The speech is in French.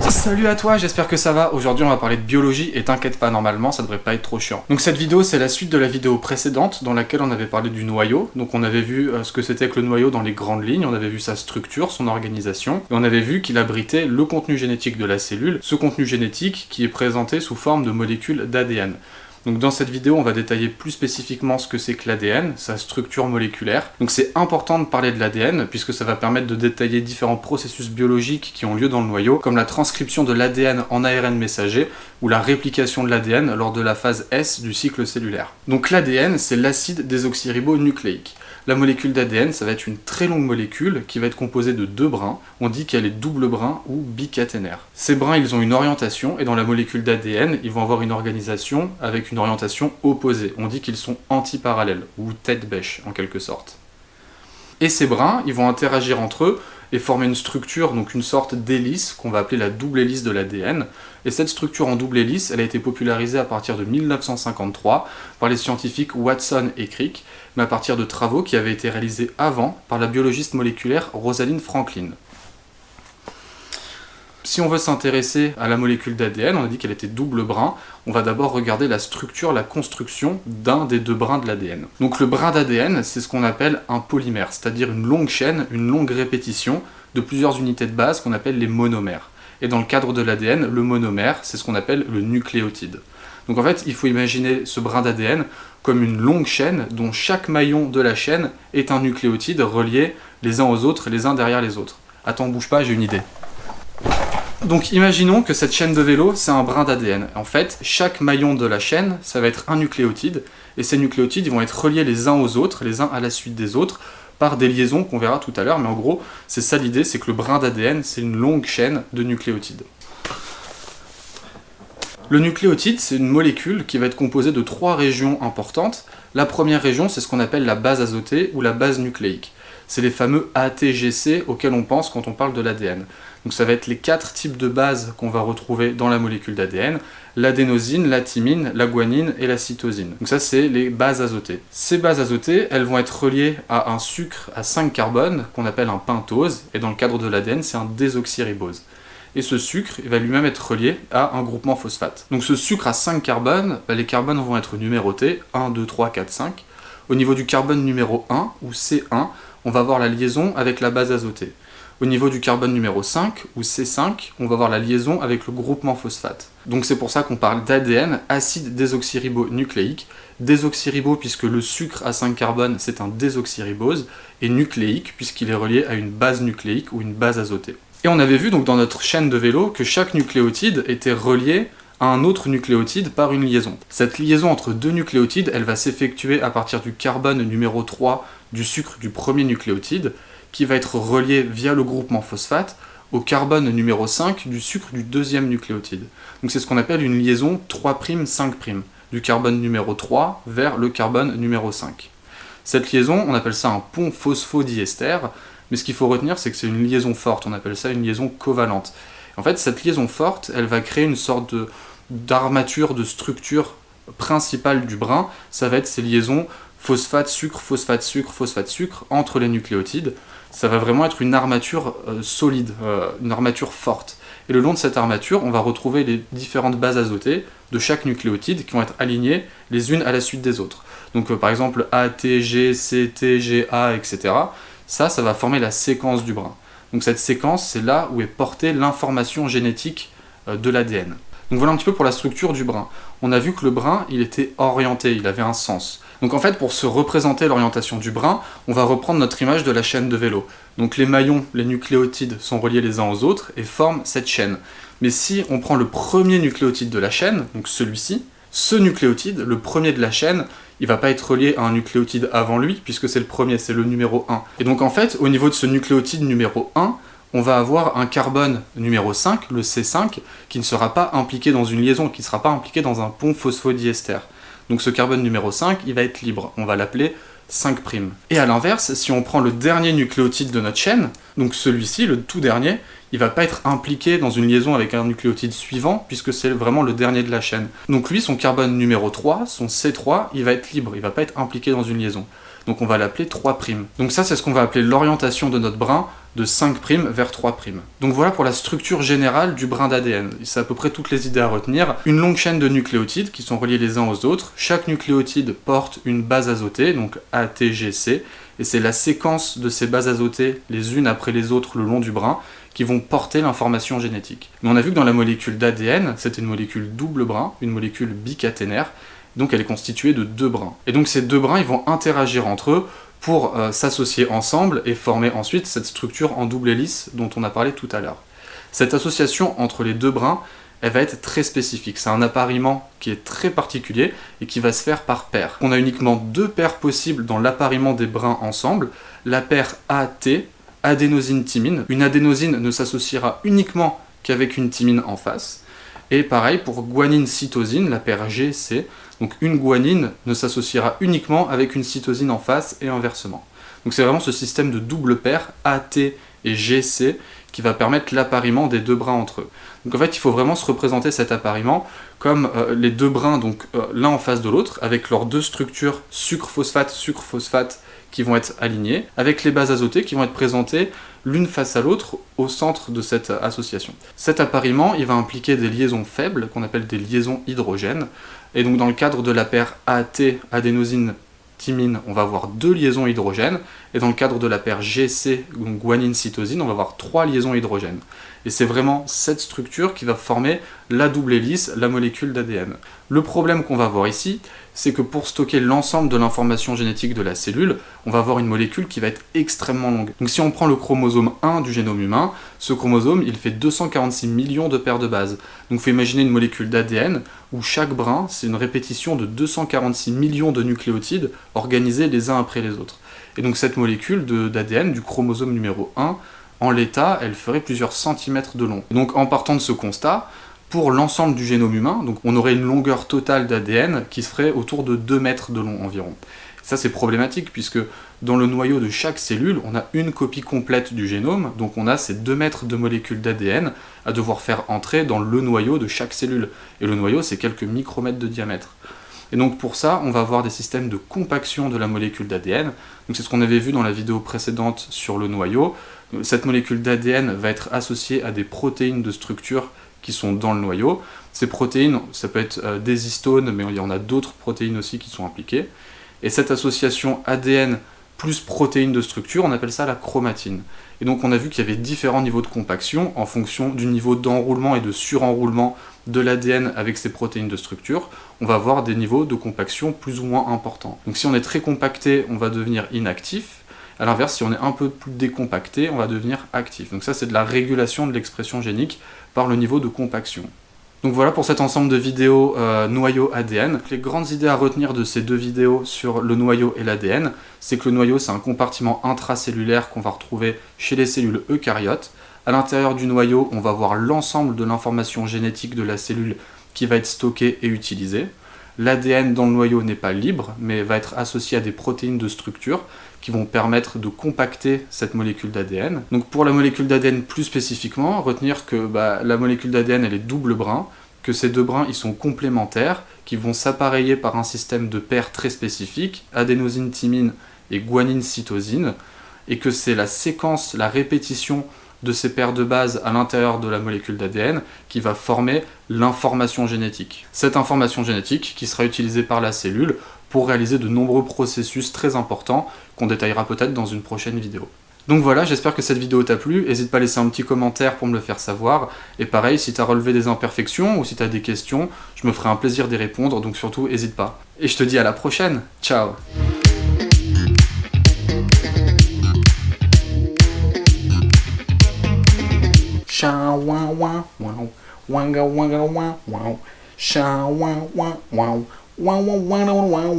Salut à toi, j'espère que ça va. Aujourd'hui on va parler de biologie et t'inquiète pas, normalement ça devrait pas être trop chiant. Donc cette vidéo c'est la suite de la vidéo précédente dans laquelle on avait parlé du noyau. Donc on avait vu ce que c'était que le noyau dans les grandes lignes, on avait vu sa structure, son organisation, et on avait vu qu'il abritait le contenu génétique de la cellule, ce contenu génétique qui est présenté sous forme de molécules d'ADN. Donc dans cette vidéo, on va détailler plus spécifiquement ce que c'est que l'ADN, sa structure moléculaire. Donc c'est important de parler de l'ADN, puisque ça va permettre de détailler différents processus biologiques qui ont lieu dans le noyau, comme la transcription de l'ADN en ARN messager, ou la réplication de l'ADN lors de la phase S du cycle cellulaire. Donc l'ADN, c'est l'acide désoxyribonucléique. La molécule d'ADN, ça va être une très longue molécule qui va être composée de deux brins. On dit qu'elle est double brin ou bicaténaire. Ces brins, ils ont une orientation, et dans la molécule d'ADN, ils vont avoir une organisation avec une orientation opposée. On dit qu'ils sont antiparallèles, ou tête-bêche en quelque sorte. Et ces brins, ils vont interagir entre eux et former une structure, donc une sorte d'hélice, qu'on va appeler la double hélice de l'ADN. Et cette structure en double hélice, elle a été popularisée à partir de 1953 par les scientifiques Watson et Crick, mais à partir de travaux qui avaient été réalisés avant par la biologiste moléculaire Rosalind Franklin. Si on veut s'intéresser à la molécule d'ADN, on a dit qu'elle était double brin, on va d'abord regarder la structure, la construction d'un des deux brins de l'ADN. Donc le brin d'ADN, c'est ce qu'on appelle un polymère, c'est-à-dire une longue chaîne, une longue répétition de plusieurs unités de base qu'on appelle les monomères. Et dans le cadre de l'ADN, le monomère, c'est ce qu'on appelle le nucléotide. Donc en fait, il faut imaginer ce brin d'ADN comme une longue chaîne dont chaque maillon de la chaîne est un nucléotide relié les uns aux autres, les uns derrière les autres. Attends, bouge pas, j'ai une idée. Donc imaginons que cette chaîne de vélo, c'est un brin d'ADN. En fait, chaque maillon de la chaîne, ça va être un nucléotide, et ces nucléotides ils vont être reliés les uns aux autres, les uns à la suite des autres, par des liaisons qu'on verra tout à l'heure, mais en gros, c'est ça l'idée, c'est que le brin d'ADN, c'est une longue chaîne de nucléotides. Le nucléotide, c'est une molécule qui va être composée de trois régions importantes. La première région, c'est ce qu'on appelle la base azotée ou la base nucléique. C'est les fameux ATGC auxquels on pense quand on parle de l'ADN. Donc ça va être les quatre types de bases qu'on va retrouver dans la molécule d'ADN, l'adénosine, la thymine, la guanine et la cytosine. Donc ça c'est les bases azotées. Ces bases azotées, elles vont être reliées à un sucre à 5 carbones qu'on appelle un pentose, et dans le cadre de l'ADN c'est un désoxyribose. Et ce sucre il va lui-même être relié à un groupement phosphate. Donc ce sucre à 5 carbones, les carbones vont être numérotés, 1, 2, 3, 4, 5. Au niveau du carbone numéro 1, ou C1, on va avoir la liaison avec la base azotée. Au niveau du carbone numéro 5, ou C5, on va voir la liaison avec le groupement phosphate. Donc c'est pour ça qu'on parle d'ADN, acide désoxyribonucléique. Désoxyribo puisque le sucre à 5 carbones c'est un désoxyribose, et nucléique puisqu'il est relié à une base nucléique ou une base azotée. Et on avait vu donc dans notre chaîne de vélo que chaque nucléotide était relié à un autre nucléotide par une liaison. Cette liaison entre deux nucléotides, elle va s'effectuer à partir du carbone numéro 3 du sucre du premier nucléotide, qui va être relié via le groupement phosphate au carbone numéro 5 du sucre du deuxième nucléotide. Donc c'est ce qu'on appelle une liaison 3'-5', du carbone numéro 3 vers le carbone numéro 5. Cette liaison, on appelle ça un pont phosphodiester, mais ce qu'il faut retenir, c'est que c'est une liaison forte, on appelle ça une liaison covalente. En fait, cette liaison forte, elle va créer une sorte d'armature, de structure principale du brin, ça va être ces liaisons phosphate-sucre, phosphate-sucre, phosphate-sucre entre les nucléotides. Ça va vraiment être une armature solide, une armature forte. Et le long de cette armature, on va retrouver les différentes bases azotées de chaque nucléotide qui vont être alignées les unes à la suite des autres. Donc par exemple A, T, G, C, T, G, A, etc. Ça va former la séquence du brin. Donc cette séquence, c'est là où est portée l'information génétique de l'ADN. Donc voilà un petit peu pour la structure du brin. On a vu que le brin, il était orienté, il avait un sens. Donc en fait, pour se représenter l'orientation du brin, on va reprendre notre image de la chaîne de vélo. Donc les maillons, les nucléotides sont reliés les uns aux autres et forment cette chaîne. Mais si on prend le premier nucléotide de la chaîne, donc celui-ci, ce nucléotide, le premier de la chaîne, il va pas être relié à un nucléotide avant lui, puisque c'est le premier, c'est le numéro 1. Et donc en fait, au niveau de ce nucléotide numéro 1, on va avoir un carbone numéro 5, le C5, qui ne sera pas impliqué dans une liaison, qui ne sera pas impliqué dans un pont phosphodiester. Donc ce carbone numéro 5, il va être libre, on va l'appeler 5'. Et à l'inverse, si on prend le dernier nucléotide de notre chaîne, donc celui-ci, le tout dernier, il va pas être impliqué dans une liaison avec un nucléotide suivant, puisque c'est vraiment le dernier de la chaîne. Donc lui, son carbone numéro 3, son C3, il va être libre, il va pas être impliqué dans une liaison. donc on va l'appeler 3'. Donc ça, c'est ce qu'on va appeler l'orientation de notre brin de 5' vers 3'. Donc voilà pour la structure générale du brin d'ADN. C'est à peu près toutes les idées à retenir. Une longue chaîne de nucléotides qui sont reliés les uns aux autres. Chaque nucléotide porte une base azotée, donc ATGC, et c'est la séquence de ces bases azotées, les unes après les autres le long du brin, qui vont porter l'information génétique. Mais on a vu que dans la molécule d'ADN, c'était une molécule double brin, une molécule bicaténaire, donc elle est constituée de 2 brins. Et donc ces 2 brins, ils vont interagir entre eux pour s'associer ensemble et former ensuite cette structure en double hélice dont on a parlé tout à l'heure. Cette association entre les 2 brins, elle va être très spécifique. C'est un appariement qui est très particulier et qui va se faire par paire. On a uniquement 2 paires possibles dans l'appariement des brins ensemble. La paire AT, adénosine-thymine. Une adénosine ne s'associera uniquement qu'avec une thymine en face. Et pareil pour guanine-cytosine, la paire GC. Donc une guanine ne s'associera uniquement avec une cytosine en face et inversement. Donc c'est vraiment ce système de double paire AT et GC qui va permettre l'appariement des 2 brins entre eux. Donc en fait, il faut vraiment se représenter cet appariement comme les 2 brins, donc l'un en face de l'autre, avec leurs 2 structures sucre-phosphate qui vont être alignées, avec les bases azotées qui vont être présentées l'une face à l'autre au centre de cette association. Cet appariement, il va impliquer des liaisons faibles, qu'on appelle des liaisons hydrogènes, et donc dans le cadre de la paire AT, adénosine-thymine, on va avoir 2 liaisons hydrogènes, et dans le cadre de la paire GC, donc guanine-cytosine, on va avoir 3 liaisons hydrogènes. Et c'est vraiment cette structure qui va former la double hélice, la molécule d'ADN. Le problème qu'on va voir ici, c'est que pour stocker l'ensemble de l'information génétique de la cellule, on va avoir une molécule qui va être extrêmement longue. Donc si on prend le chromosome 1 du génome humain, ce chromosome, il fait 246 millions de paires de bases. Donc il faut imaginer une molécule d'ADN où chaque brin, c'est une répétition de 246 millions de nucléotides organisés les uns après les autres. Et donc cette molécule d'ADN, du chromosome numéro 1, en l'état, elle ferait plusieurs centimètres de long. Donc en partant de ce constat, pour l'ensemble du génome humain, donc on aurait une longueur totale d'ADN qui serait autour de 2 mètres de long environ. Ça c'est problématique puisque dans le noyau de chaque cellule, on a une copie complète du génome, donc on a ces 2 mètres de molécules d'ADN à devoir faire entrer dans le noyau de chaque cellule. Et le noyau c'est quelques micromètres de diamètre. Et donc pour ça, on va avoir des systèmes de compaction de la molécule d'ADN. Donc c'est ce qu'on avait vu dans la vidéo précédente sur le noyau. Cette molécule d'ADN va être associée à des protéines de structure qui sont dans le noyau. Ces protéines, ça peut être des histones, mais il y en a d'autres protéines aussi qui sont impliquées. Et cette association ADN plus protéines de structure, on appelle ça la chromatine. Et donc on a vu qu'il y avait différents niveaux de compaction en fonction du niveau d'enroulement et de surenroulement de l'ADN avec ces protéines de structure. On va avoir des niveaux de compaction plus ou moins importants. Donc si on est très compacté, on va devenir inactif. A l'inverse, si on est un peu plus décompacté, on va devenir actif. Donc ça, c'est de la régulation de l'expression génique par le niveau de compaction. Donc voilà pour cet ensemble de vidéos noyau ADN. Les grandes idées à retenir de ces 2 vidéos sur le noyau et l'ADN, c'est que le noyau, c'est un compartiment intracellulaire qu'on va retrouver chez les cellules eucaryotes. À l'intérieur du noyau, on va voir l'ensemble de l'information génétique de la cellule qui va être stockée et utilisée. L'ADN dans le noyau n'est pas libre, mais va être associé à des protéines de structure qui vont permettre de compacter cette molécule d'ADN. Donc pour la molécule d'ADN plus spécifiquement, retenir que la molécule d'ADN elle est double brin, que ces 2 brins ils sont complémentaires, qui vont s'appareiller par un système de paires très spécifique, adénosine-thymine et guanine-cytosine, et que c'est la séquence, la répétition de ces paires de bases à l'intérieur de la molécule d'ADN qui va former l'information génétique. Cette information génétique qui sera utilisée par la cellule pour réaliser de nombreux processus très importants qu'on détaillera peut-être dans une prochaine vidéo. Donc voilà, j'espère que cette vidéo t'a plu, n'hésite pas à laisser un petit commentaire pour me le faire savoir, et pareil, si t'as relevé des imperfections ou si t'as des questions, je me ferai un plaisir d'y répondre, donc surtout n'hésite pas. Et je te dis à la prochaine, ciao. Sha wa wa wow, wanga wanga wow wow, sha wa wa wow, wow wow wow wow.